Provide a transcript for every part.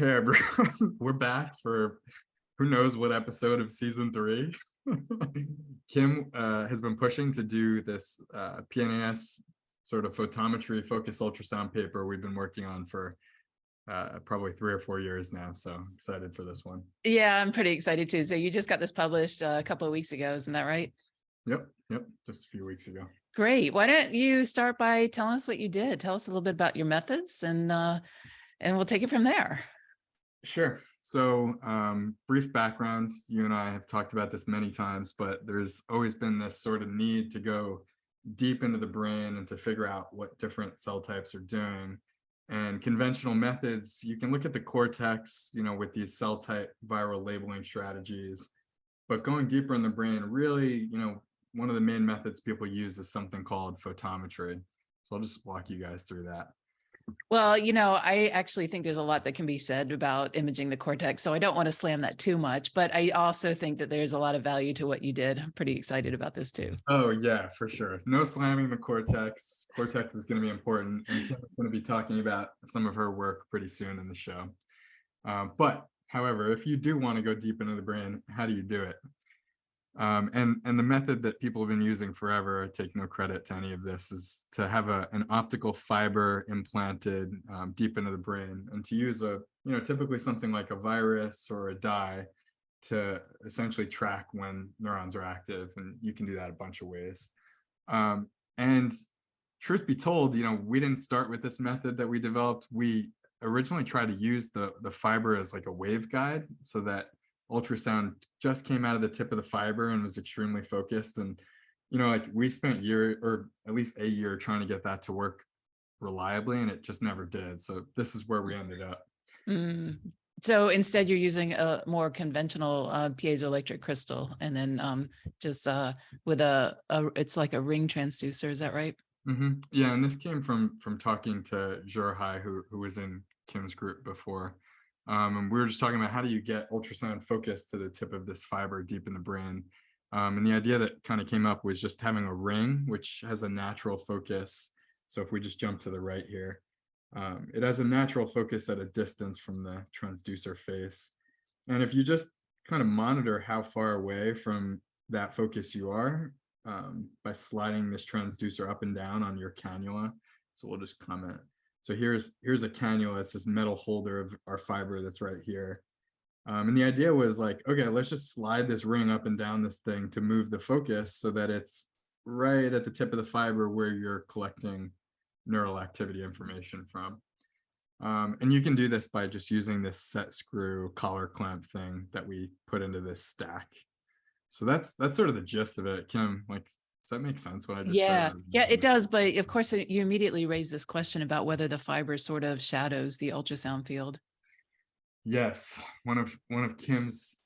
Hey everyone, we're back for who knows what episode of season 3. Kim has been pushing to do this PNAS sort of photometry focused ultrasound paper we've been working on for probably 3 or 4 years now. So excited for this one. Yeah, I'm pretty excited too. So you just got this published a couple of weeks ago, isn't that right? Yep, just a few weeks ago. Great. Why don't you start by telling us what you did? Tell us a little bit about your methods, and we'll take it from there. Sure. So brief background, you and I have talked about this many times, but there's always been this sort of need to go deep into the brain and to figure out what different cell types are doing. And conventional methods, you can look at the cortex, with these cell type viral labeling strategies, but going deeper in the brain, really, one of the main methods people use is something called photometry. So I'll just walk you guys through that. Well, I actually think there's a lot that can be said about imaging the cortex, so I don't want to slam that too much, but I also think that there's a lot of value to what you did. I'm pretty excited about this too. Oh yeah, for sure. No slamming the cortex. Cortex is going to be important, and Kim's going to be talking about some of her work pretty soon in the show. But however, if you do want to go deep into the brain, how do you do it? And the method that people have been using forever, I take no credit to any of this, is to have an optical fiber implanted deep into the brain, and to use typically something like a virus or a dye to essentially track when neurons are active. And you can do that a bunch of ways. And truth be told, we didn't start with this method that we developed. We originally tried to use the fiber as like a waveguide, so that ultrasound just came out of the tip of the fiber and was extremely focused. And we spent a year, or at least a year, trying to get that to work reliably, and it just never did. So this is where we ended up. So instead you're using a more conventional piezoelectric crystal, and then just with it's like a ring transducer, is that right? Yeah, and this came from talking to Jorhai, who was in Kim's group before. And we were just talking about how do you get ultrasound focus to the tip of this fiber deep in the brain. And the idea that kind of came up was just having a ring, which has a natural focus. So if we just jump to the right here, it has a natural focus at a distance from the transducer face. And if you just kind of monitor how far away from that focus you are by sliding this transducer up and down on your cannula. So we'll just comment. So here's a cannula. It's this metal holder of our fiber that's right here. And the idea was like, okay, let's just slide this ring up and down this thing to move the focus so that it's right at the tip of the fiber where you're collecting neural activity information from. And you can do this by just using this set screw collar clamp thing that we put into this stack. So that's sort of the gist of it. Kim, does that make sense what I just said? Yeah, it does. But of course, you immediately raise this question about whether the fiber sort of shadows the ultrasound field. Yes, one of Kim's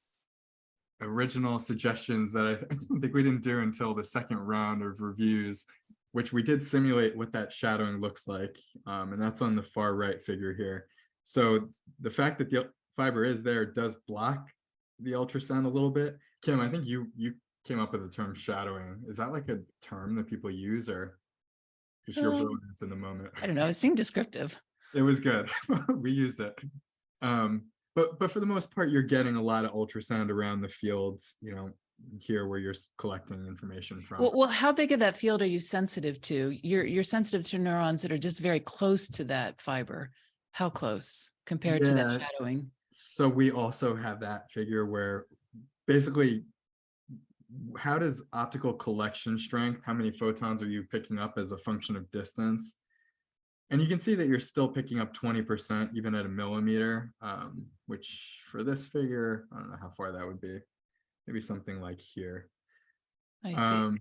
original suggestions that I think we didn't do until the second round of reviews, which we did simulate what that shadowing looks like. And that's on the far right figure here. So the fact that the fiber is there does block the ultrasound a little bit. Kim, I think you came up with the term shadowing. Is that like a term that people use, or just your brilliance in the moment? I don't know. It seemed descriptive. It was good. We used it. But for the most part, you're getting a lot of ultrasound around the fields, here where you're collecting information from. Well, how big of that field are you sensitive to? You're sensitive to neurons that are just very close to that fiber. How close compared to that shadowing? So we also have that figure where basically, how does optical collection strength, how many photons are you picking up as a function of distance? And you can see that you're still picking up 20% even at a millimeter, which for this figure, I don't know how far that would be. Maybe something like here. I see.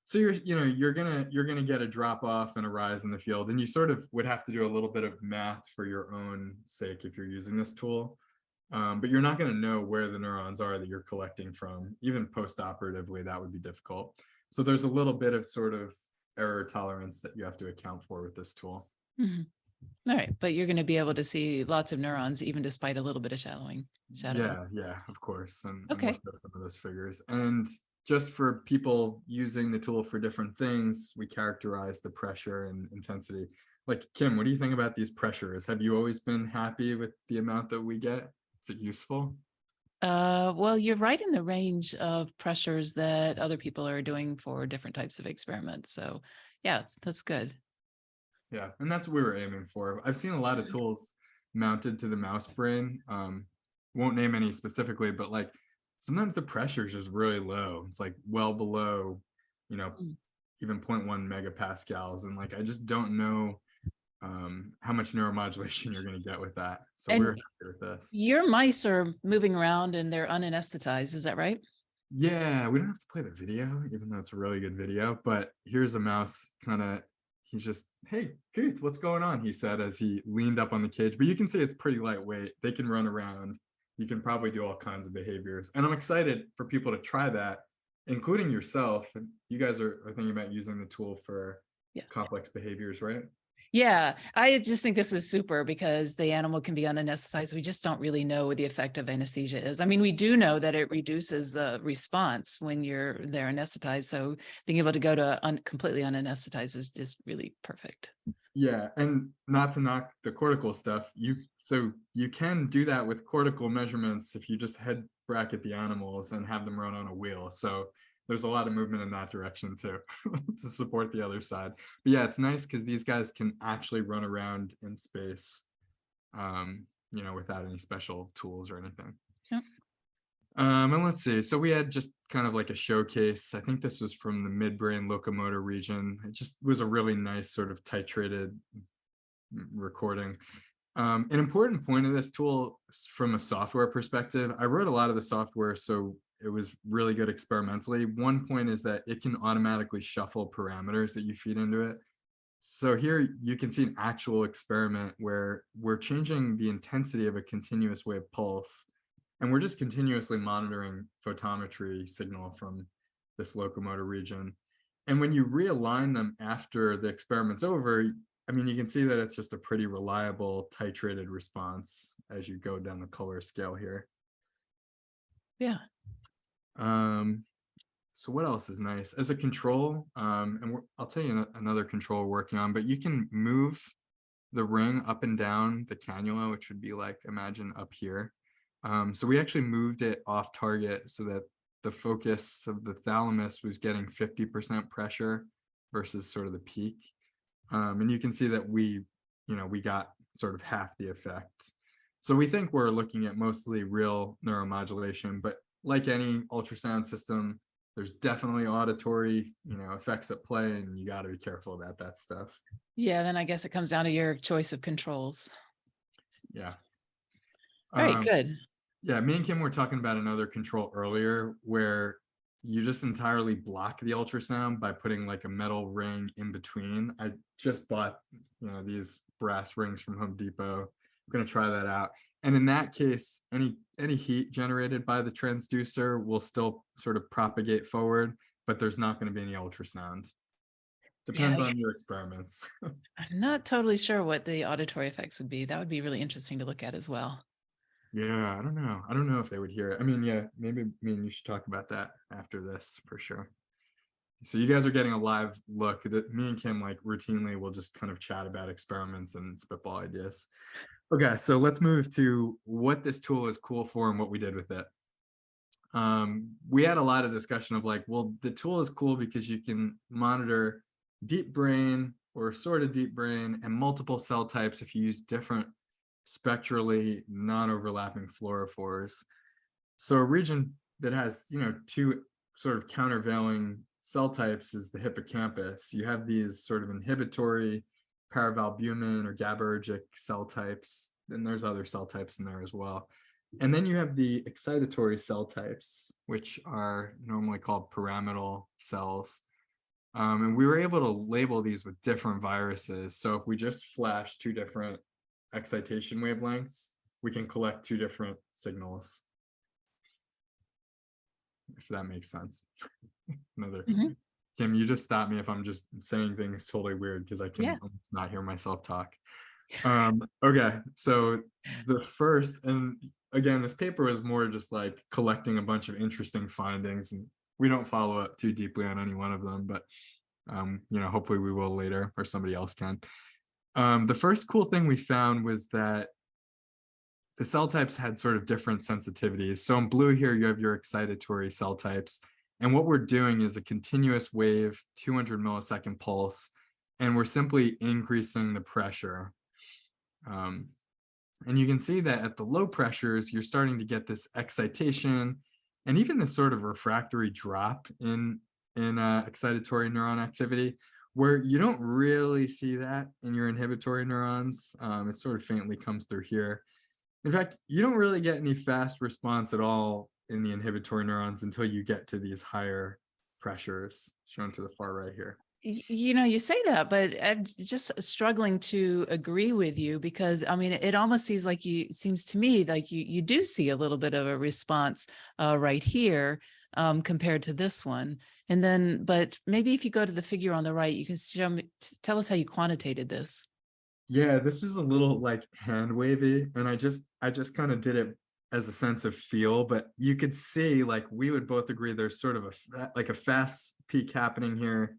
So you're gonna get a drop off and a rise in the field, and you sort of would have to do a little bit of math for your own sake if you're using this tool. But you're not going to know where the neurons are that you're collecting from. Even post-operatively, that would be difficult. So there's a little bit of sort of error tolerance that you have to account for with this tool. All right, but you're going to be able to see lots of neurons even despite a little bit of shadowing. Yeah, of course. And okay. And some of those figures. And just for people using the tool for different things, we characterize the pressure and intensity. like Kim, what do you think about these pressures? Have you always been happy with the amount that we get? Is it useful? Well, you're right in the range of pressures that other people are doing for different types of experiments. So yeah, that's good. Yeah, and that's what we were aiming for. I've seen a lot of tools mounted to the mouse brain. Won't name any specifically, but like sometimes the pressure is just really low. It's like well below, you know, Mm. even zero 0.1 megapascals. And like I just don't know how much neuromodulation you're going to get with that. So we're And happy with this. your mice are moving around and they're unanesthetized, is that right? Yeah, we don't have to play the video, even though it's a really good video. But here's a mouse kind of, he's just, hey, Keith, what's going on? He said as he leaned up on the cage. But you can see it's pretty lightweight. They can run around. You can probably do all kinds of behaviors. And I'm excited for people to try that, including yourself. And you guys are thinking about using the tool for Yeah. complex behaviors, right? Yeah, I just think this is super because the animal can be unanesthetized. We just don't really know what the effect of anesthesia is. I mean, we do know that it reduces the response when they're anesthetized. So being able to go to completely unanesthetized is just really perfect. Yeah, and not to knock the cortical stuff, you can do that with cortical measurements if you just head bracket the animals and have them run on a wheel. So there's a lot of movement in that direction too to support the other side. But yeah, it's nice because these guys can actually run around in space, without any special tools or anything. Yep. And let's see. So we had just kind of like a showcase. I think this was from the midbrain locomotor region. It just was a really nice sort of titrated recording. An important point of this tool from a software perspective, I wrote a lot of the software, so it was really good experimentally. One point is that it can automatically shuffle parameters that you feed into it. So here you can see an actual experiment where we're changing the intensity of a continuous wave pulse, and we're just continuously monitoring photometry signal from this locomotor region. And when you realign them after the experiment's over, I mean, you can see that it's just a pretty reliable titrated response as you go down the color scale here. Yeah. So what else is nice as a control? And I'll tell you another control we're working on, but you can move the ring up and down the cannula, which would be like, imagine up here. So we actually moved it off target so that the focus of the thalamus was getting 50% pressure versus sort of the peak. And you can see that we got sort of half the effect. So we think we're looking at mostly real neuromodulation, but like any ultrasound system, there's definitely auditory, effects at play, and you got to be careful about that stuff. Yeah, then I guess it comes down to your choice of controls. Yeah. All right, good. Yeah, me and Kim were talking about another control earlier where you just entirely block the ultrasound by putting like a metal ring in between. I just bought, these brass rings from Home Depot. I'm going to try that out. And in that case, any heat generated by the transducer will still sort of propagate forward, but there's not going to be any ultrasound. Depends Yeah, on your experiments. I'm not totally sure what the auditory effects would be. That would be really interesting to look at as well. Yeah, I don't know. I don't know if they would hear it. I mean, yeah, maybe me and you should talk about that after this for sure. So you guys are getting a live look that me and Kim like routinely will just kind of chat about experiments and spitball ideas. Okay, so let's move to what this tool is cool for and what we did with it. We had a lot of discussion of like, well, the tool is cool because you can monitor deep brain or sort of deep brain and multiple cell types if you use different spectrally non-overlapping fluorophores. So a region that has, two sort of countervailing cell types is the hippocampus. You have these sort of inhibitory paravalbumin or GABAergic cell types, and there's other cell types in there as well. And then you have the excitatory cell types, which are normally called pyramidal cells. And we were able to label these with different viruses. So if we just flash two different excitation wavelengths, we can collect two different signals. If that makes sense. Kim, you just stop me if I'm just saying things totally weird because I can almost not hear myself talk. Okay, so the first, and again, this paper was more just like collecting a bunch of interesting findings, and we don't follow up too deeply on any one of them, but hopefully we will later or somebody else can. The first cool thing we found was that the cell types had sort of different sensitivities. So in blue here, you have your excitatory cell types. And what we're doing is a continuous wave, 200 millisecond pulse, and we're simply increasing the pressure. And you can see that at the low pressures, you're starting to get this excitation and even this sort of refractory drop in excitatory neuron activity, where you don't really see that in your inhibitory neurons. It sort of faintly comes through here. In fact, you don't really get any fast response at all in the inhibitory neurons until you get to these higher pressures shown to the far right here. You know, you say that, but I'm just struggling to agree with you because I mean, it almost seems to me like you do see a little bit of a response right here compared to this one. And then, but maybe if you go to the figure on the right, you can tell us how you quantitated this. Yeah, this was a little like hand wavy, and I just kind of did it as a sense of feel, but you could see, like, we would both agree there's sort of like a fast peak happening here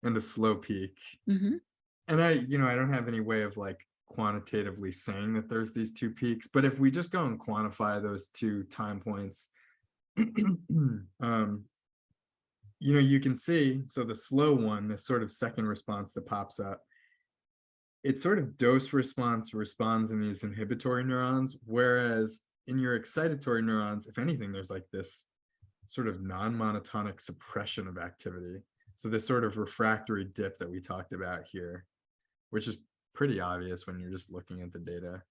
and a slow peak. Mhm. And I don't have any way of like quantitatively saying that there's these two peaks, but if we just go and quantify those two time points, you can see, so the slow one, this sort of second response that pops up, it sort of dose response responds in these inhibitory neurons, whereas in your excitatory neurons, if anything, there's like this sort of non-monotonic suppression of activity. So this sort of refractory dip that we talked about here, which is pretty obvious when you're just looking at the data.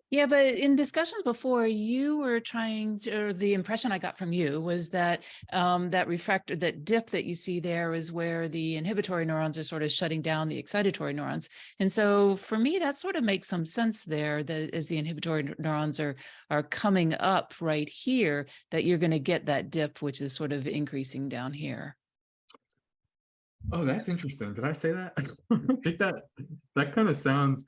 Yeah, but in discussions before, you were trying to, or the impression I got from you was that that dip that you see there is where the inhibitory neurons are sort of shutting down the excitatory neurons. And so for me, that sort of makes some sense there, that as the inhibitory neurons are coming up right here, that you're going to get that dip, which is sort of increasing down here. Oh, that's interesting. Did I say that? I think that kind of sounds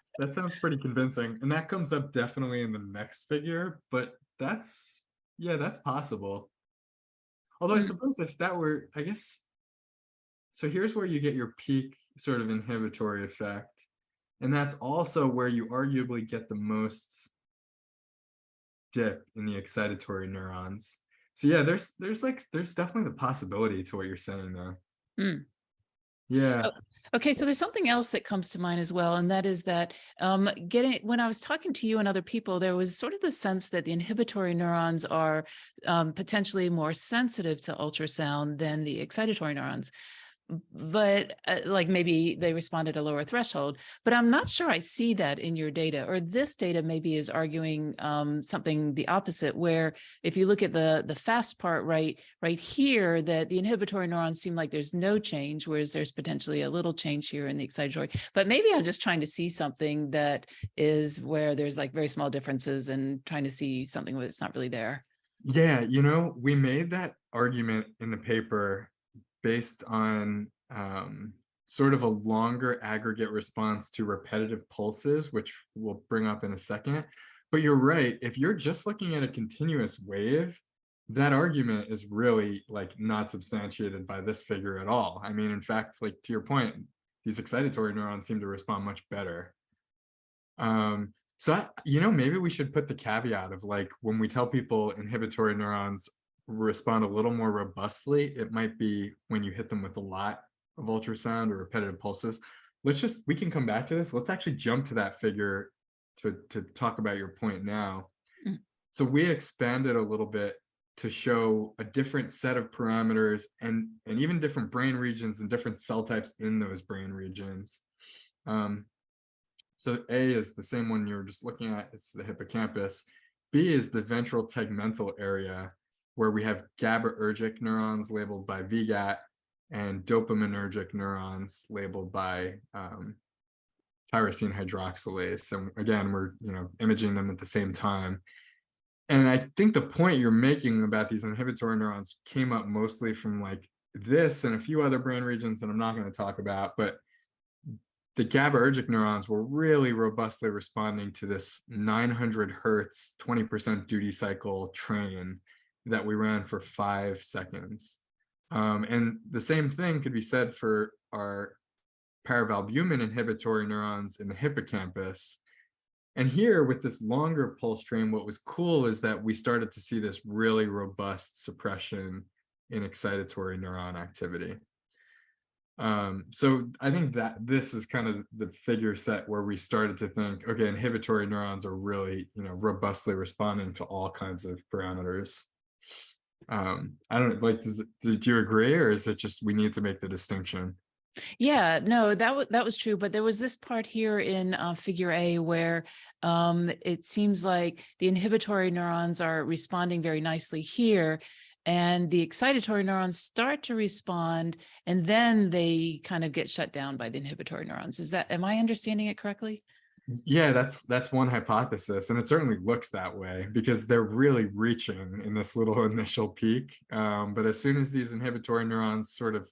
pretty convincing. And that comes up definitely in the next figure, but yeah, that's possible. Although I Mm. suppose if that were, I guess, so here's where you get your peak sort of inhibitory effect. And that's also where you arguably get the most dip in the excitatory neurons. So yeah, there's definitely the possibility to what you're saying there. Mm. Yeah. Oh, okay, so there's something else that comes to mind as well, and that is that when I was talking to you and other people, there was sort of the sense that the inhibitory neurons are potentially more sensitive to ultrasound than the excitatory neurons. But like maybe they respond at a lower threshold, but I'm not sure I see that in your data, or this data maybe is arguing something the opposite, where if you look at the fast part right here, that the inhibitory neurons seem like there's no change, whereas there's potentially a little change here in the excitatory. But maybe I'm just trying to see something that is where there's like very small differences and trying to see something that's not really there. Yeah, we made that argument in the paper based on sort of a longer aggregate response to repetitive pulses, which we'll bring up in a second. But you're right, if you're just looking at a continuous wave, that argument is really like not substantiated by this figure at all. I mean, in fact, like to your point, these excitatory neurons seem to respond much better. So maybe we should put the caveat of like when we tell people inhibitory neurons respond a little more robustly, it might be when you hit them with a lot of ultrasound or repetitive pulses. We can come back to this. Let's actually jump to that figure to talk about your point now. Mm. So we expanded a little bit to show a different set of parameters and even different brain regions and different cell types in those brain regions. So A is the same one you were just looking at, it's the hippocampus. B is the ventral tegmental area, where we have GABAergic neurons labeled by VGAT and dopaminergic neurons labeled by tyrosine hydroxylase. So again, we're imaging them at the same time. And I think the point you're making about these inhibitory neurons came up mostly from like this and a few other brain regions that I'm not going to talk about, but the GABAergic neurons were really robustly responding to this 900 hertz, 20% duty cycle train that we ran for 5 seconds. And the same thing could be said for our paravalbumin inhibitory neurons in the hippocampus. And here with this longer pulse train, what was cool is that we started to see this really robust suppression in excitatory neuron activity. So I think that this is kind of the figure set where we started to think, okay, inhibitory neurons are really, robustly responding to all kinds of parameters. I don't know, like, did you agree, or is it just we need to make the distinction? Yeah, no, that was true. But there was this part here in figure A where it seems like the inhibitory neurons are responding very nicely here, and the excitatory neurons start to respond, and then they kind of get shut down by the inhibitory neurons. Am I understanding it correctly? Yeah, that's one hypothesis, and it certainly looks that way because they're really reaching in this little initial peak. But as soon as these inhibitory neurons sort of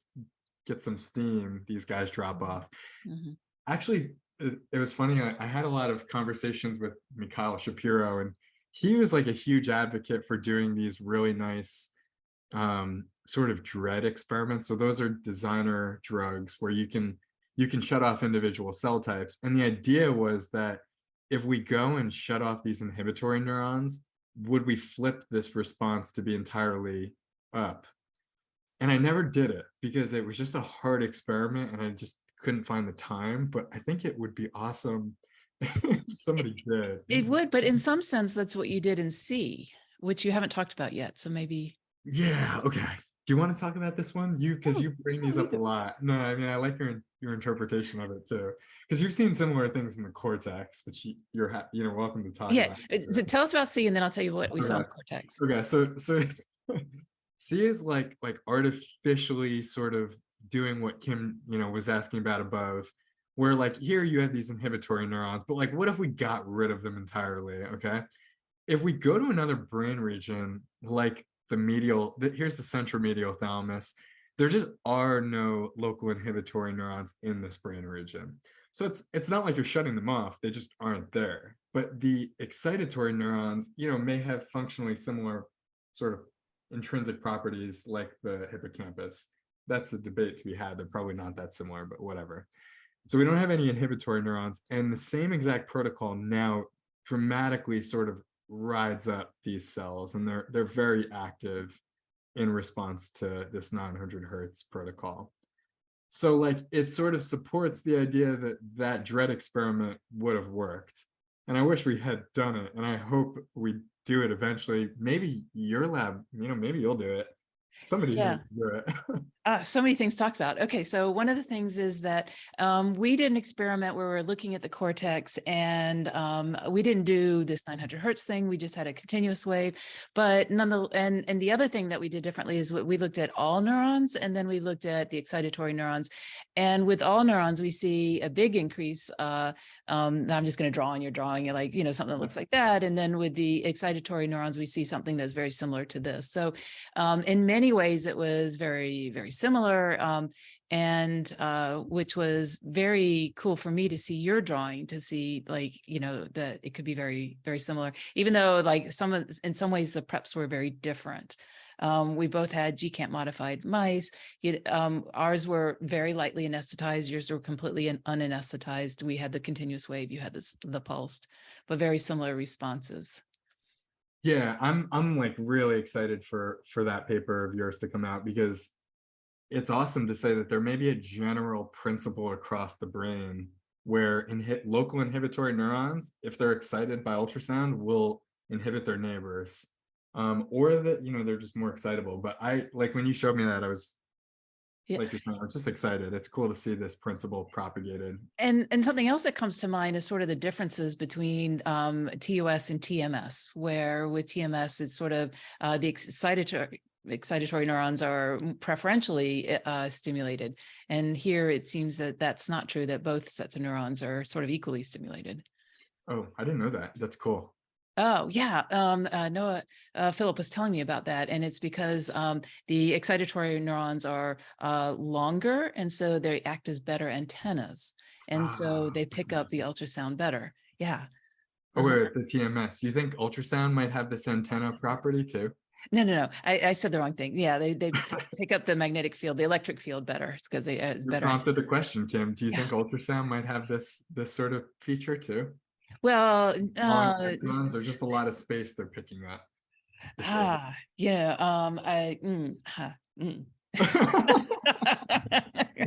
get some steam, these guys drop off. Mhm. Actually, it was funny. I had a lot of conversations with Mikhail Shapiro, and he was like a huge advocate for doing these really nice sort of dread experiments. So those are designer drugs where you can shut off individual cell types. And the idea was that if we go and shut off these inhibitory neurons, would we flip this response to be entirely up? And I never did it because it was just a hard experiment and I just couldn't find the time. But I think it would be awesome if somebody did. It would, but in some sense, that's what you did in C, which you haven't talked about yet. So maybe. Yeah, okay. Do you want to talk about this one? Because Oh, you bring these we up a lot. No, I mean, I like your interpretation of it too. Because you've seen similar things in the cortex, which you're welcome to talk Yeah. about. So tell us about C, and then I'll tell you what we saw in Okay. the cortex. Okay, so C is like artificially sort of doing what Kim, was asking about above, where like here you have these inhibitory neurons, but like what if we got rid of them entirely? Okay. If we go to another brain region, like here's the centromedial thalamus, there just are no local inhibitory neurons in this brain region. So it's not like you're shutting them off, they just aren't there. But the excitatory neurons, may have functionally similar sort of intrinsic properties like the hippocampus. That's a debate to be had. They're probably not that similar, but whatever. So we don't have any inhibitory neurons, and the same exact protocol now dramatically sort of rides up these cells, and they're very active in response to this 900 hertz protocol. So like it sort of supports the idea that that dread experiment would have worked. And I wish we had done it, and I hope we do it eventually. Maybe your lab, maybe you'll do it. Somebody Yeah. needs to do it. So many things to talk about. Okay, so one of the things is that we did an experiment where we were looking at the cortex, and we didn't do this 900 hertz thing. We just had a continuous wave. But nonetheless, and the other thing that we did differently is we looked at all neurons, and then we looked at the excitatory neurons. And with all neurons, we see a big increase. Now I'm just going to draw on your drawing, like something that looks like that. And then with the excitatory neurons, we see something that's very similar to this. So in many ways, it was very, very similar, and which was very cool for me to see your drawing, to see that it could be very, very similar, even though like in some ways the preps were very different. We both had GCAMP modified mice. Ours were very lightly anesthetized. Yours were completely unanesthetized. We had the continuous wave. You had the pulsed, but very similar responses. Yeah, I'm like really excited for that paper of yours to come out, because it's awesome to say that there may be a general principle across the brain where local inhibitory neurons, if they're excited by ultrasound, will inhibit their neighbors, or that they're just more excitable. But I like when you showed me that, I was like, I was just excited. It's cool to see this principle propagated. And something else that comes to mind is sort of the differences between TUS and TMS, where with TMS, it's sort of the excitatory neurons are preferentially stimulated. And here it seems that that's not true, that both sets of neurons are sort of equally stimulated. Oh, I didn't know that. That's cool. Oh, yeah. Noah Philip was telling me about that. And it's because the excitatory neurons are longer, and so they act as better antennas. And so they pick up the ultrasound better. Yeah. Oh, wait, the TMS. You think ultrasound might have this antenna property too? No. I said the wrong thing. Yeah, they take up the magnetic field, the electric field better. It's because it's You better. prompted the question, Kim. Do you Yeah. think ultrasound might have this sort of feature too? Well, Long axons, or just a lot of space they're picking up to show. yeah. Mm.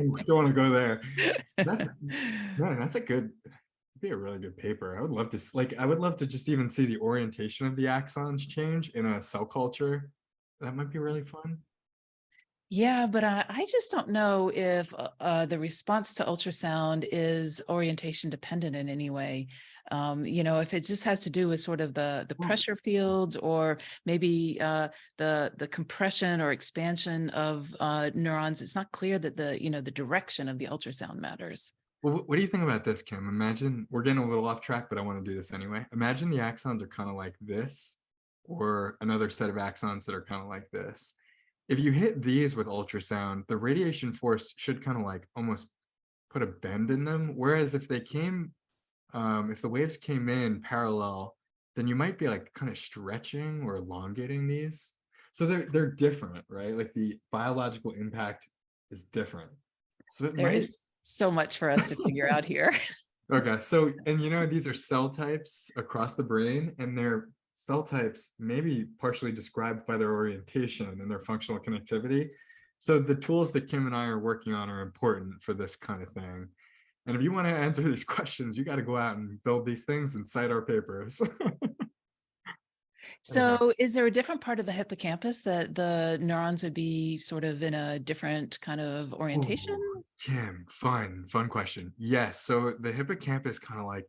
Ooh, don't want to go there. That's Man, that's a good, be a really good paper. I would love to like, I would love to just even see the orientation of the axons change in a cell culture. That might be really fun. Yeah, but I just don't know if the response to ultrasound is orientation dependent in any way. If it just has to do with sort of the Well, pressure fields, or maybe the compression or expansion of neurons, it's not clear that the direction of the ultrasound matters. what do you think about this, Kim? Imagine, we're getting a little off track, but I want to do this anyway. Imagine the axons are kind of like this, or another set of axons that are kind of like this. If you hit these with ultrasound, the radiation force should kind of like almost put a bend in them. Whereas if the waves came in parallel, then you might be like kind of stretching or elongating these. So they're different, right? Like the biological impact is different. So it There might. is so much for us to figure out here. Okay, so, and these are cell types across the brain, and they're cell types maybe partially described by their orientation and their functional connectivity. So the tools that Kim and I are working on are important for this kind of thing. And if you want to answer these questions, you got to go out and build these things and cite our papers. So is there a different part of the hippocampus that the neurons would be sort of in a different kind of orientation? Ooh, Kim, fun question. Yes, so the hippocampus kind of like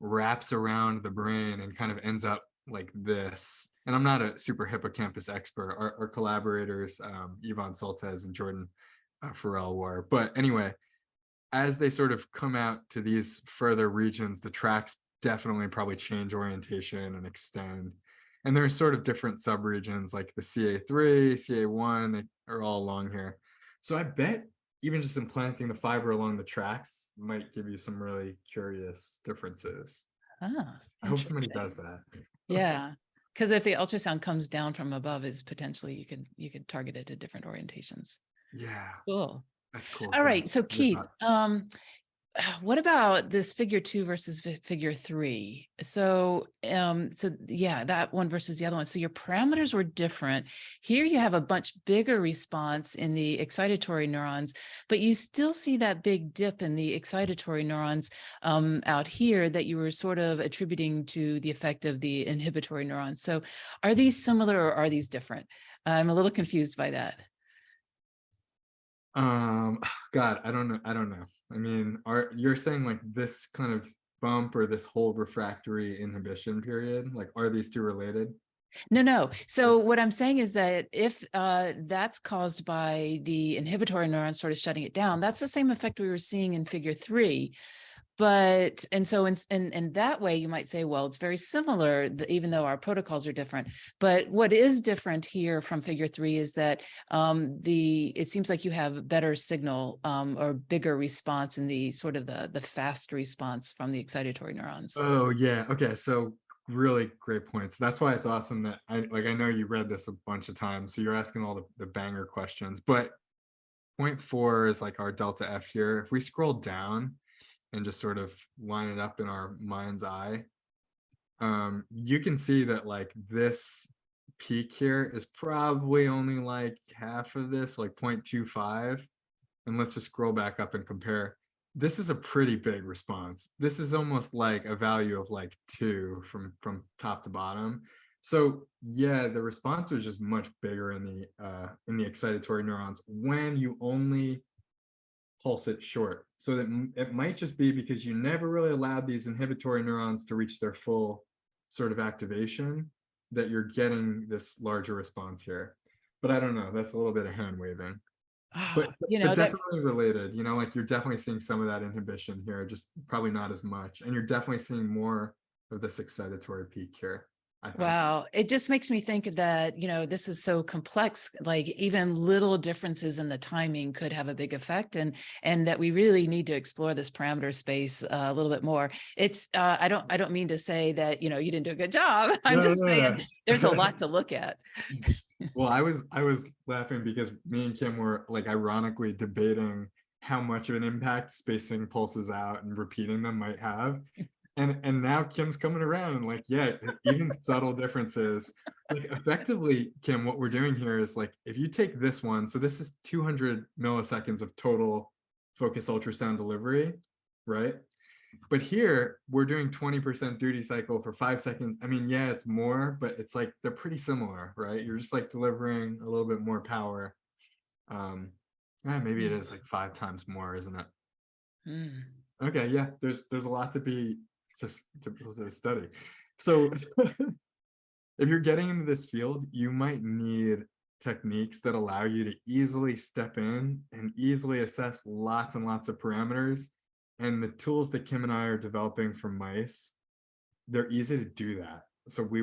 wraps around the brain and kind of ends up like this. And I'm not a super hippocampus expert. Our collaborators, Yvonne Soltez and Jordan Farrell were. But anyway, as they sort of come out to these further regions, the tracks definitely probably change orientation and extend. And there's sort of different subregions like the CA3, CA1, they are all along here. So I bet even just implanting the fiber along the tracks might give you some really curious differences. Ah, I hope somebody interesting. does that. Yeah. Because if the ultrasound comes down from above, is potentially you could target it to different orientations. Yeah, Cool. that's cool, All Kim. right. So Good Keith, thought. what about this figure 2 versus figure 3? So yeah, that one versus the other one. So your parameters were different. Here you have a much bigger response in the excitatory neurons, but you still see that big dip in the excitatory neurons out here that you were sort of attributing to the effect of the inhibitory neurons. So are these similar or are these different? I'm a little confused by that. God, I don't know. I mean, you're saying like this kind of bump or this whole refractory inhibition period, like are these two related? No. So what I'm saying is that if that's caused by the inhibitory neurons sort of shutting it down, that's the same effect we were seeing in figure 3. But, and so in that way, you might say, well, it's very similar, even though our protocols are different. But what is different here from figure 3 is that it seems like you have better signal or bigger response in the sort of the fast response from the excitatory neurons. Oh yeah. Okay. So really great points. That's why it's awesome that I know you read this a bunch of times. So you're asking all the banger questions. But point 4 is like our delta F here. If we scroll down and just sort of line it up in our mind's eye, you can see that like this peak here is probably only like half of this, like 0.25. And let's just scroll back up and compare. This is a pretty big response. This is almost like a value of like 2 from top to bottom. So yeah, the response was just much bigger in the excitatory neurons when you only pulse it short. So that it might just be because you never really allowed these inhibitory neurons to reach their full sort of activation that you're getting this larger response here. But I don't know, that's a little bit of hand waving. But That definitely related, like you're definitely seeing some of that inhibition here, just probably not as much. And you're definitely seeing more of this excitatory peak here. I think. Wow. It just makes me think that, this is so complex, like even little differences in the timing could have a big effect, and that we really need to explore this parameter space a little bit more. It's I don't mean to say that, you didn't do a good job. I'm No, just saying no, there's a no. lot to look at. Well, I was laughing because me and Kim were like ironically debating how much of an impact spacing pulses out and repeating them might have. And now Kim's coming around and like, yeah, even subtle differences. Like effectively, Kim, what we're doing here is like if you take this one, so this is 200 milliseconds of total focus ultrasound delivery, right? But here we're doing 20% duty cycle for 5 seconds. I mean, yeah, it's more, but it's like they're pretty similar, right? You're just like delivering a little bit more power. Um, yeah, maybe it is like 5 times more, isn't it? Mm. Okay, yeah, there's a lot to be to study. So if you're getting into this field, you might need techniques that allow you to easily step in and easily assess lots and lots of parameters. And the tools that Kim and I are developing for mice, they're easy to do that. So we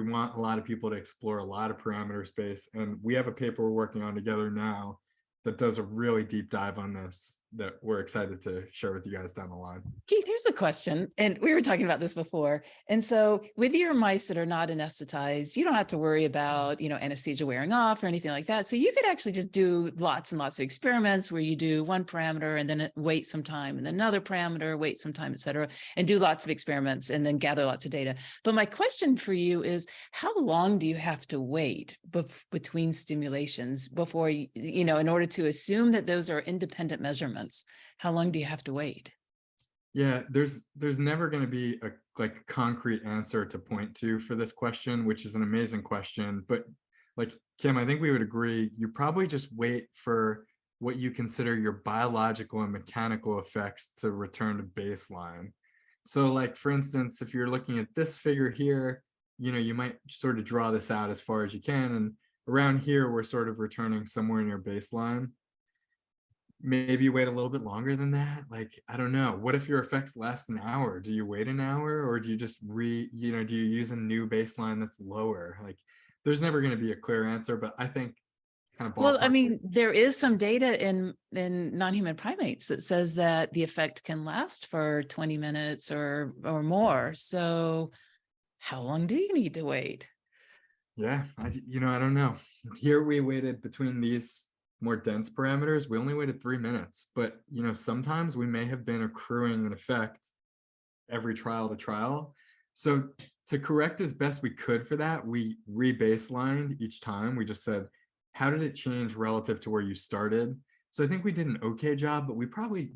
want a lot of people to explore a lot of parameter space. And we have a paper we're working on together now that does a really deep dive on this that we're excited to share with you guys down the line. Keith, here's a question. And we were talking about this before. And so with your mice that are not anesthetized, you don't have to worry about, anesthesia wearing off or anything like that. So you could actually just do lots and lots of experiments where you do one parameter and then wait some time and then another parameter, wait some time, et cetera, and do lots of experiments and then gather lots of data. But my question for you is, how long do you have to wait between stimulations before, in order to assume that those are independent measurements? How long do you have to wait? Yeah, there's never going to be a like concrete answer to point to for this question, which is an amazing question. But like Kim, I think we would agree, you probably just wait for what you consider your biological and mechanical effects to return to baseline. So like for instance, if you're looking at this figure here, you might sort of draw this out as far as you can. And around here, we're sort of returning somewhere near baseline. Maybe wait a little bit longer than that. Like, I don't know. What if your effects last an hour? Do you wait an hour or do you just do you use a new baseline that's lower? Like, there's never going to be a clear answer, but I think kind of Well, I ballpark. mean, there is some data in non-human primates that says that the effect can last for 20 minutes or more. So how long do you need to wait? Yeah, I don't know. Here we waited between these more dense parameters. We only waited 3 minutes, but sometimes we may have been accruing an effect every trial to trial. So to correct as best we could for that, we re-baselined each time. We just said, how did it change relative to where you started? So I think we did an okay job, but we probably,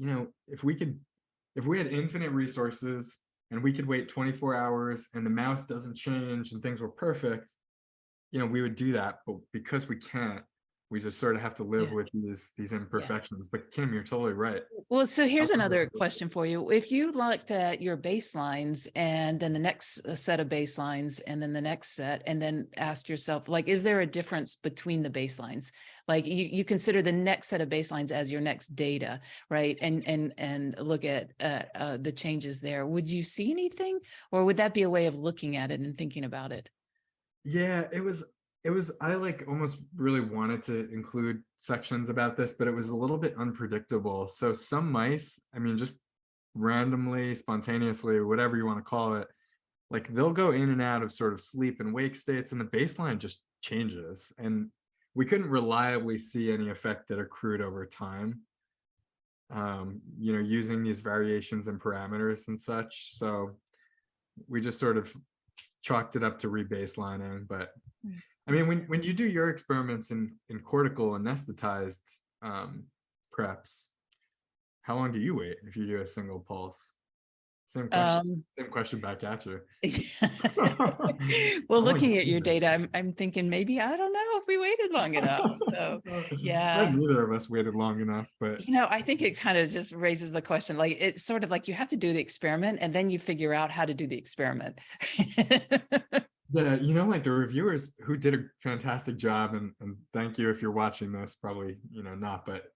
if we had infinite resources and we could wait 24 hours and the mouse doesn't change and things were perfect, we would do that. But because we can't, we just sort of have to live Yeah. with these Yeah. imperfections. But Kim, you're totally right. Well, so here's another question for you. If you looked at your baselines and then the next set of baselines and then the next set, and then asked yourself, like, is there a difference between the baselines? Like you consider the next set of baselines as your next data, right? And look at the changes there. Would you see anything, or would that be a way of looking at it and thinking about it? Yeah, it was I like almost really wanted to include sections about this, but it was a little bit unpredictable. So some mice, I mean, just randomly, spontaneously, whatever you want to call it, like they'll go in and out of sort of sleep and wake states, and the baseline just changes. And we couldn't reliably see any effect that accrued over time, using these variations in parameters and such. So we just sort of chalked it up to rebaselining. But I mean, when you do your experiments in cortical anesthetized preps, how long do you wait if you do a single pulse? Same question. Same question back at you. Well, How long do looking at you your wait? data, I'm thinking maybe, I don't know if we waited long enough. So yeah. Neither of us waited long enough, but I think it kind of just raises the question, like it's sort of like you have to do the experiment and then you figure out how to do the experiment. like the reviewers who did a fantastic job, and thank you if you're watching this, probably not, but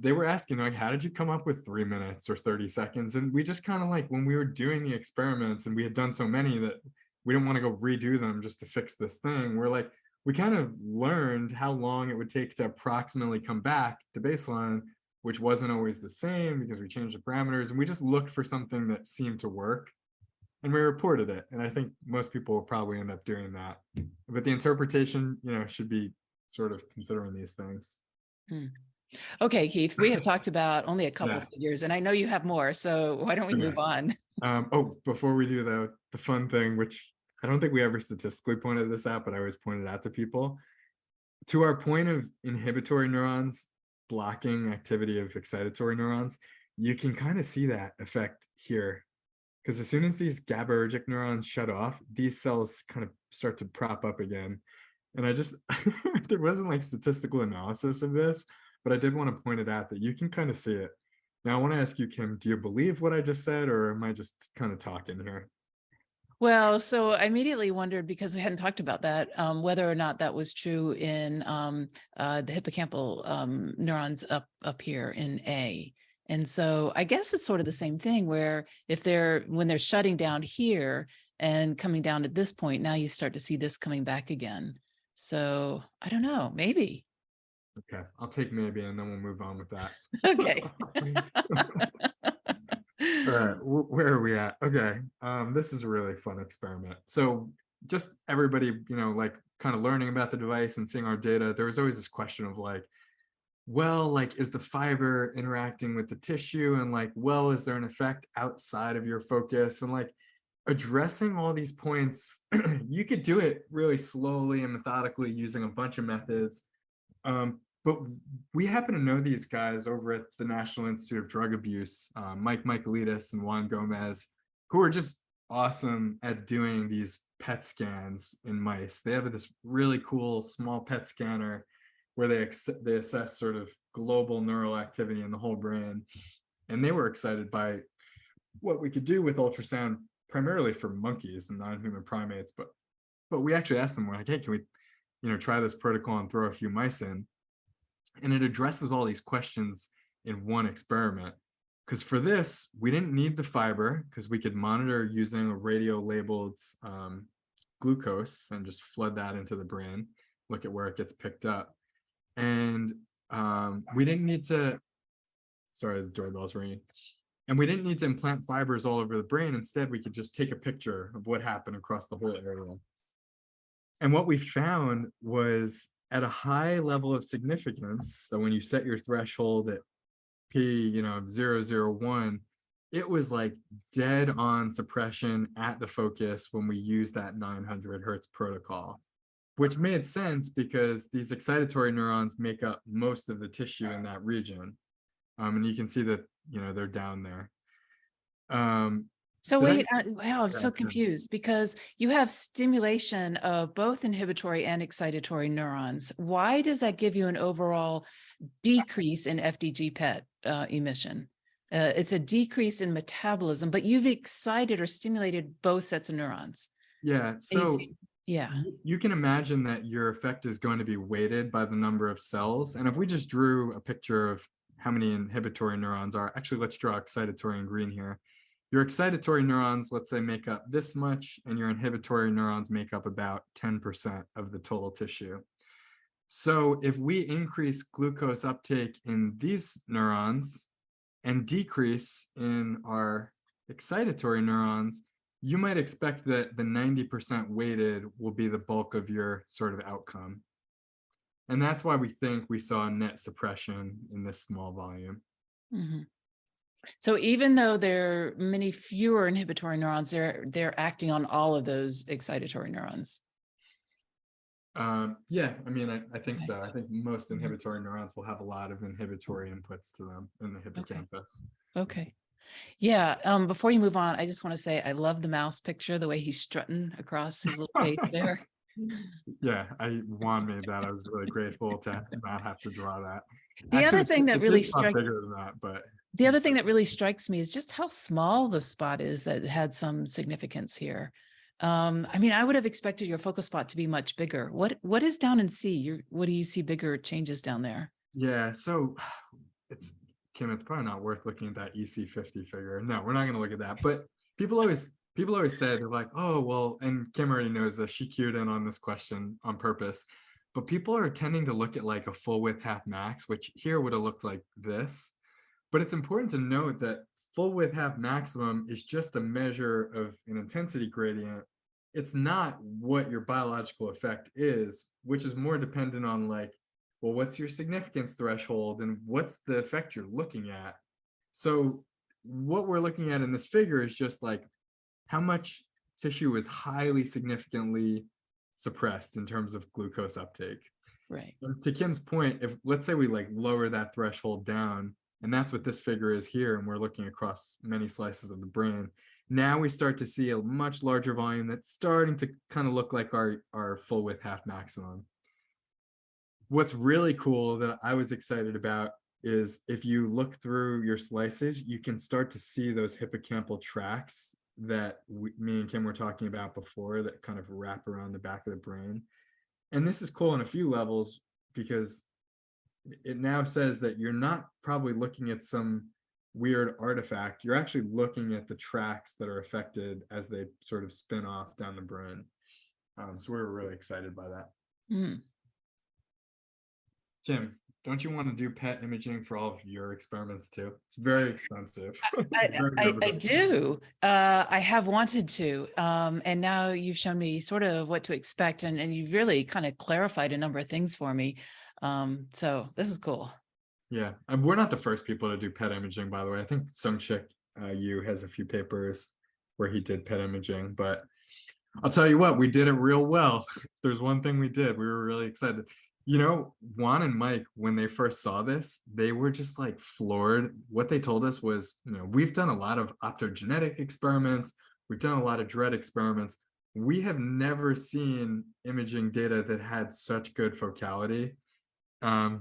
they were asking like, how did you come up with 3 minutes or 30 seconds? And we just kind of like, when we were doing the experiments and we had done so many that we didn't want to go redo them just to fix this thing. We're like, we kind of learned how long it would take to approximately come back to baseline, which wasn't always the same because we changed the parameters, and we just looked for something that seemed to work and we reported it. And I think most people will probably end up doing that. But the interpretation, should be sort of considering these things. Hmm. Okay, Keith, we have talked about only a couple Yeah. figures, and I know you have more, so why don't we move on? Before we do the fun thing, which I don't think we ever statistically pointed this out, but I always pointed out to people, to our point of inhibitory neurons blocking activity of excitatory neurons, you can kind of see that effect here. Because as soon as these GABAergic neurons shut off, these cells kind of start to prop up again. And I just, there wasn't like statistical analysis of this, but I did want to point it out that you can kind of see it. Now, I want to ask you, Kim, do you believe what I just said, or am I just kind of talking here? Well, so I immediately wondered, because we hadn't talked about that, whether or not that was true in the hippocampal neurons up here in A. And so I guess it's sort of the same thing, where when they're shutting down here and coming down at this point, now you start to see this coming back again. So I don't know, maybe. Okay, I'll take maybe, and then we'll move on with that. Okay. All right, where are we at? Okay, this is a really fun experiment. So just everybody, like kind of learning about the device and seeing our data, there was always this question of like, well, like, is the fiber interacting with the tissue? And like, well, is there an effect outside of your focus? And like, addressing all these points, you could do it really slowly and methodically using a bunch of methods. But we happen to know these guys over at the National Institute of Drug Abuse, Mike Michaelides and Juan Gomez, who are just awesome at doing these PET scans in mice. They have this really cool small PET scanner where they assess sort of global neural activity in the whole brain. And they were excited by what we could do with ultrasound, primarily for monkeys and non-human primates. But we actually asked them, we're like, hey, can we try this protocol and throw a few mice in? And it addresses all these questions in one experiment. Because for this, we didn't need the fiber, because we could monitor using a radio-labeled glucose and just flood that into the brain, look at where it gets picked up. And we didn't need to, sorry, the doorbell's ringing. And we didn't need to implant fibers all over the brain. Instead, we could just take a picture of what happened across the whole area. And what we found was, at a high level of significance, so when you set your threshold at P, 001, it was like dead on suppression at the focus when we used that 900 Hertz protocol, which made sense because these excitatory neurons make up most of the tissue in that region. And you can see that, they're down there. So wait, wow, I'm so confused, because you have stimulation of both inhibitory and excitatory neurons. Why does that give you an overall decrease in FDG PET emission? It's a decrease in metabolism, but you've excited or stimulated both sets of neurons. Yeah, so yeah, you can imagine that your effect is going to be weighted by the number of cells. And if we just drew a picture of how many inhibitory neurons are, actually, let's draw excitatory in green here. Your excitatory neurons, let's say, make up this much, and your inhibitory neurons make up about 10% of the total tissue. So if we increase glucose uptake in these neurons and decrease in our excitatory neurons, you might expect that the 90% weighted will be the bulk of your sort of outcome. And that's why we think we saw net suppression in this small volume. Mm-hmm. So even though there are many fewer inhibitory neurons, they're acting on all of those excitatory neurons. Yeah, I mean, I think so. I think most inhibitory neurons will have a lot of inhibitory inputs to them in the hippocampus. Okay. Yeah. Before you move on, I just want to say I love the mouse picture, the way he's strutting across his little face there. Yeah, Juan made that. I was really grateful to not have to draw that. The other thing that really strikes bigger than that, but the other thing that really strikes me is just how small the spot is that had some significance here. I mean, I would have expected your focal spot to be much bigger. What is down in C? What do you see bigger changes down there? Yeah, so Kim, it's probably not worth looking at that EC50 figure. No, we're not going to look at that. But people always people always say, they're like, oh, well, and Kim already knows this. She cued in on this question on purpose. But people are tending to look at like a full width half max, which here would have looked like this. But it's important to note that full width half maximum is just a measure of an intensity gradient. It's not what your biological effect is, which is more dependent on like, well, what's your significance threshold and what's the effect you're looking at? So what we're looking at in this figure is just like how much tissue is highly significantly suppressed in terms of glucose uptake. Right. And to Kim's point, if let's say we like lower that threshold down, and that's what this figure is here, and we're looking across many slices of the brain, now we start to see a much larger volume that's starting to kind of look like our full width half maximum. What's really cool that I was excited about is if you look through your slices, you can start to see those hippocampal tracks that me and Kim were talking about before that kind of wrap around the back of the brain. And this is cool on a few levels because it now says that you're not probably looking at some weird artifact. You're actually looking at the tracks that are affected as they sort of spin off down the brain. So we were really excited by that. Mm. Jim, don't you want to do PET imaging for all of your experiments too? It's very expensive. I do. I have wanted to. And now you've shown me sort of what to expect, and you've really kind of clarified a number of things for me. So this is cool. Yeah, and we're not the first people to do PET imaging, by the way. I think Sungshik Yu has a few papers where he did PET imaging, but I'll tell you what, we did it real well. There's one thing we did, we were really excited. You know, Juan and Mike, when they first saw this, they were just like floored. What they told us was, you know, we've done a lot of optogenetic experiments, we've done a lot of dread experiments. We have never seen imaging data that had such good focality.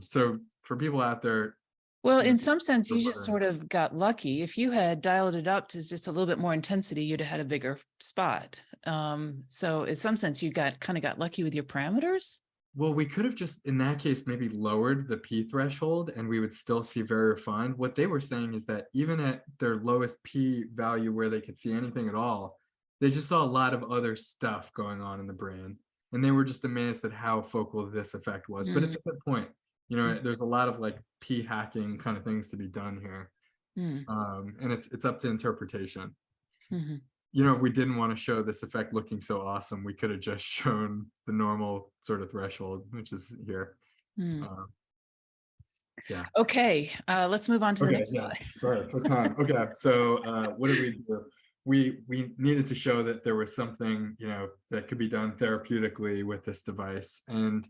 So for people out there, Well, you know, in some sense, they're you just wondering, sort of got lucky. If you had dialed it up to just a little bit more intensity, you'd have had a bigger spot. So in some sense, you kind of got lucky with your parameters. well, we could have just, in that case, maybe lowered the P threshold and we would still see very refined. What they were saying is that even at their lowest P value where they could see anything at all, they just saw a lot of other stuff going on in the brain. And they were just amazed at how focal this effect was. But Mm, it's a good point. You know, there's a lot of like P hacking kind of things to be done here. mm, And it's up to interpretation. mhm. You know, if we didn't want to show this effect looking so awesome, we could have just shown the normal sort of threshold, which is here. Mm. Uh, yeah. Okay, let's move on to the Okay. next Yeah. slide. Sorry for time. Okay. So what did we do? We needed to show that there was something, you know, that could be done therapeutically with this device. And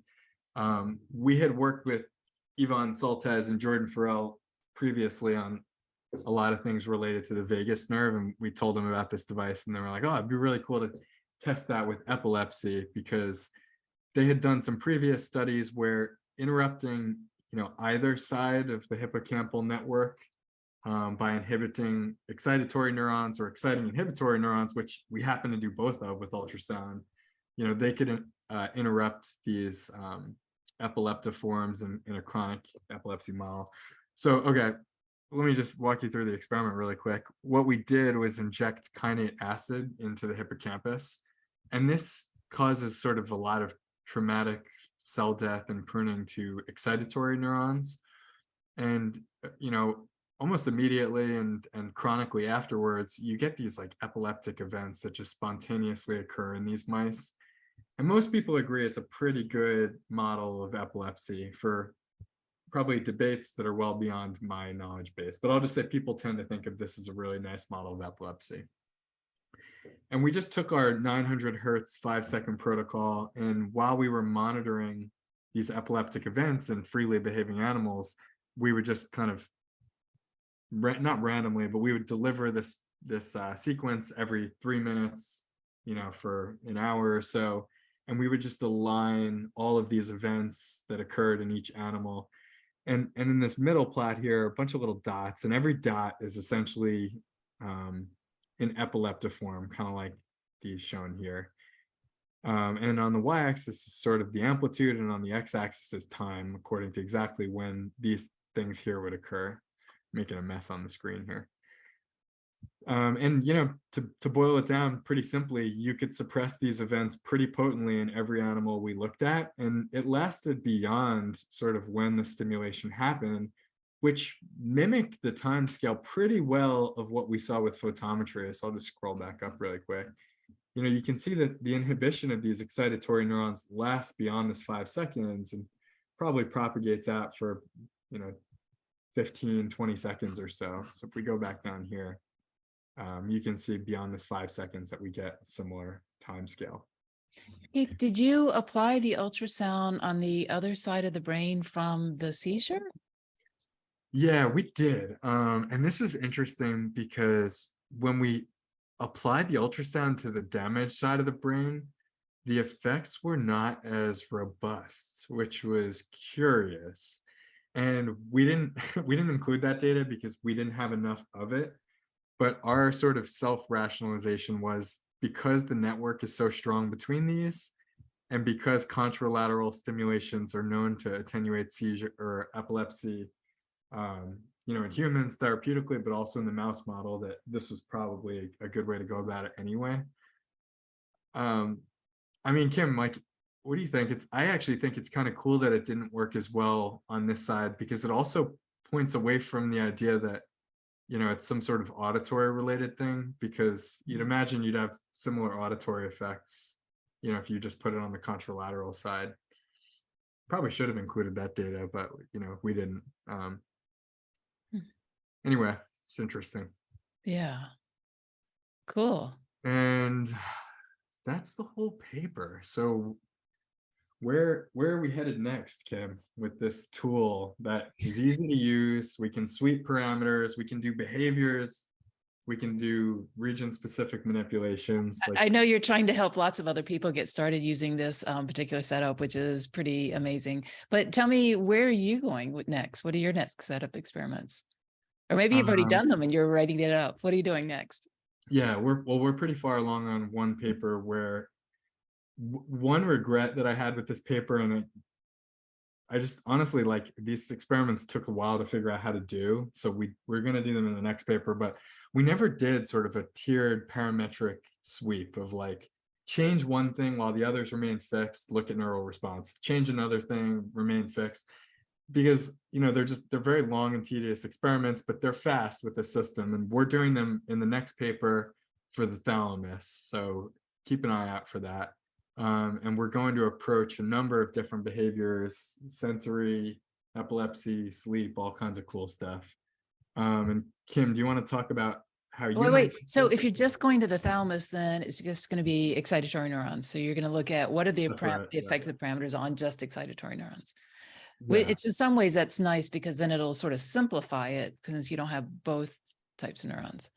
we had worked with Yvonne Saltez and Jordan Farrell previously on a lot of things related to the vagus nerve, and we told them about this device, and they were like, oh, it'd be really cool to test that with epilepsy, because they had done some previous studies where interrupting, you know, either side of the hippocampal network by inhibiting excitatory neurons or exciting inhibitory neurons, which we happen to do both of with ultrasound, you know, they could interrupt these epileptiforms in a chronic epilepsy model. So, okay, let me just walk you through the experiment really quick. What we did was inject kainate acid into the hippocampus, and this causes sort of a lot of traumatic cell death and pruning to excitatory neurons. And, you know, almost immediately and chronically afterwards, you get these like epileptic events that just spontaneously occur in these mice. And most people agree it's a pretty good model of epilepsy for probably debates that are well beyond my knowledge base, but I'll just say people tend to think of this as a really nice model of epilepsy. And we just took our 900 hertz 5-second protocol, and while we were monitoring these epileptic events in freely behaving animals, we would just kind of not randomly, but we would deliver this sequence every 3 minutes, you know, for an hour or so, and we would just align all of these events that occurred in each animal. And in this middle plot here, a bunch of little dots, and every dot is essentially in epileptiform, kind of like these shown here. And on the y-axis is sort of the amplitude, and on the x-axis is time, according to exactly when these things here would occur. Making a mess on the screen here. And to boil it down pretty simply, you could suppress these events pretty potently in every animal we looked at, and it lasted beyond sort of when the stimulation happened, which mimicked the time scale pretty well of what we saw with photometry. So I'll just scroll back up really quick. You can see that the inhibition of these excitatory neurons lasts beyond this 5 seconds and probably propagates out for, you know, 15, 20 seconds or so. So if we go back down here, you can see beyond this 5 seconds that we get a similar time scale. Keith, did you apply the ultrasound on the other side of the brain from the seizure? Yeah, we did. And this is interesting because when we applied the ultrasound to the damaged side of the brain, the effects were not as robust, which was curious. And we didn't we didn't include that data because we didn't have enough of it. But our sort of self-rationalization was because the network is so strong between these, and because contralateral stimulations are known to attenuate seizure or epilepsy, in humans therapeutically, but also in the mouse model, that this was probably a good way to go about it anyway. I mean, Kim, like, what do you think? I actually think it's kind of cool that it didn't work as well on this side, because it also points away from the idea that it's some sort of auditory related thing, because you'd imagine you'd have similar auditory effects, if you just put it on the contralateral side. Probably should have included that data, but we didn't. Anyway, it's interesting. Yeah. Cool. And that's the whole paper. So where are we headed next, Kim, with this tool that is easy to use? We can sweep parameters, we can do behaviors, we can do region-specific manipulations. I know you're trying to help lots of other people get started using this particular setup, which is pretty amazing. But tell me, where are you going with next? What are your next setup experiments? Or maybe you've already done them and you're writing it up. What are you doing next? Yeah, we're pretty far along on one paper where one regret that I had with this paper, and I just honestly, like, these experiments took a while to figure out how to do. So we're going to do them in the next paper, but we never did sort of a tiered parametric sweep of like, change one thing while the others remain fixed, look at neural response, change another thing, remain fixed. Because they're very long and tedious experiments, but they're fast with the system, and we're doing them in the next paper for the thalamus. So keep an eye out for that. And we're going to approach a number of different behaviors: sensory, epilepsy, sleep, all kinds of cool stuff. And Kim, do you want to talk about how you Wait. So if you're just going to the thalamus, then it's just going to be excitatory neurons. So you're going to look at what are the effective parameters on just excitatory neurons. Yeah. It's in some ways that's nice, because then it'll sort of simplify it, because you don't have both types of neurons.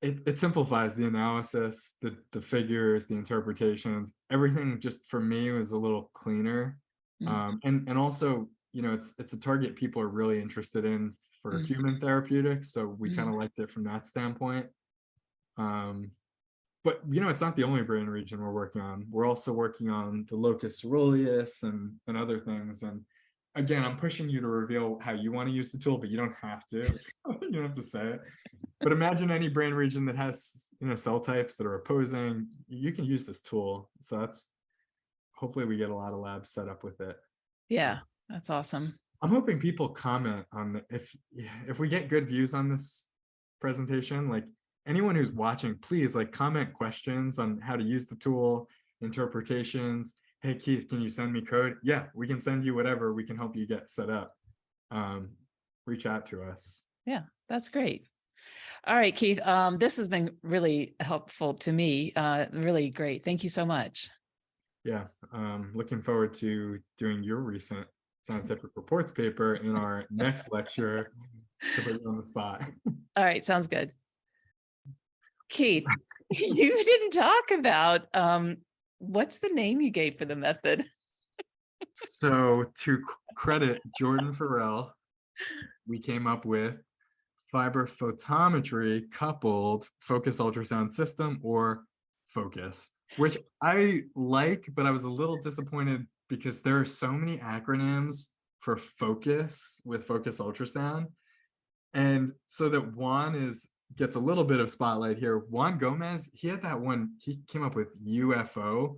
It simplifies the analysis, the figures, the interpretations. Everything just for me was a little cleaner. And also, it's a target people are really interested in for human therapeutics. So we kind of liked it from that standpoint. But it's not the only brain region we're working on. We're also working on the locus coeruleus and other things. And again, I'm pushing you to reveal how you want to use the tool, but you don't have to. You don't have to say it. But imagine any brain region that has cell types that are opposing. You can use this tool. So that's, hopefully we get a lot of labs set up with it. Yeah, that's awesome. I'm hoping people comment on if we get good views on this presentation. Like, anyone who's watching, please comment questions on how to use the tool, interpretations. Hey Keith, can you send me code? Yeah, we can send you whatever. We can help you get set up. Reach out to us. Yeah, that's great. All right, Keith, this has been really helpful to me. Really great. Thank you so much. Yeah, looking forward to doing your recent scientific reports paper in our next lecture to put you on the spot. All right, sounds good. Keith, you didn't talk about what's the name you gave for the method? So to credit Jordan Farrell, we came up with fiber photometry coupled focus ultrasound system, or FOCUS, which I like, but I was a little disappointed because there are so many acronyms for focus with focus ultrasound. And so that one is gets a little bit of spotlight here. Juan Gomez, he had that one, he came up with UFO,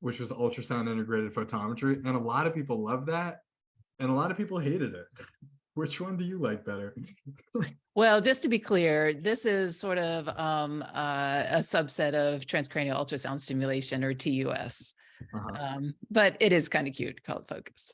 which was ultrasound integrated photometry. And a lot of people love that. And a lot of people hated it. Which one do you like better? Well, just to be clear, this is sort of a subset of transcranial ultrasound stimulation, or TUS. Uh-huh. But it is kind of cute, called Focus.